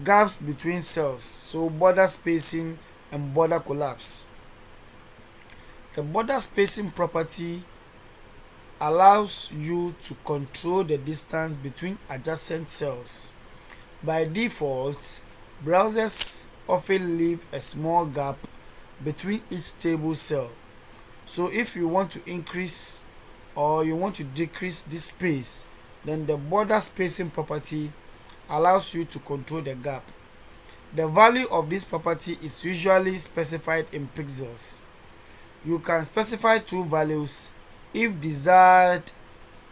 gaps between cells, so border spacing and border collapse. The border spacing property allows you to control the distance between adjacent cells. By default, browsers often leave a small gap between each table cell. So if you want to increase or you want to decrease this space, then the border spacing property allows you to control the gap. The value of this property is usually specified in pixels. You can specify two values if desired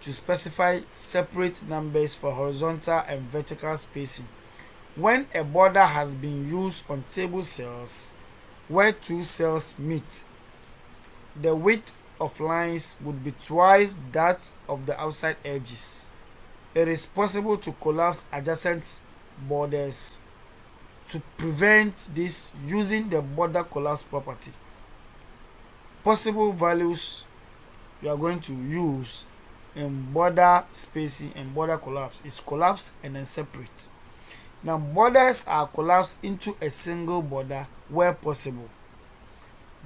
to specify separate numbers for horizontal and vertical spacing. When a border has been used on table cells where two cells meet, the width of lines would be twice that of the outside edges. It is possible to collapse adjacent borders to prevent this using the border collapse property. Possible values you are going to use in border spacing and border collapse is collapse and then separate. Now borders are collapsed into a single border where possible.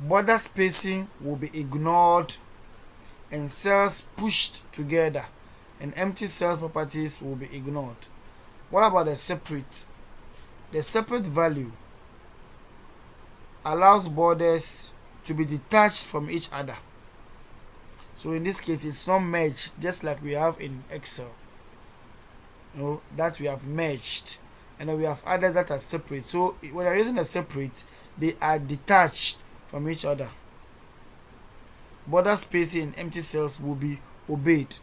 Border spacing will be ignored and cells pushed together, and empty cell properties will be ignored. What about the separate? The separate value allows borders to be detached from each other. So in this case, it's not merged, just like we have in Excel. That we have merged, and then we have others that are separate. So when you're using a separate, they are detached from each other. Border spacing in empty cells will be obeyed.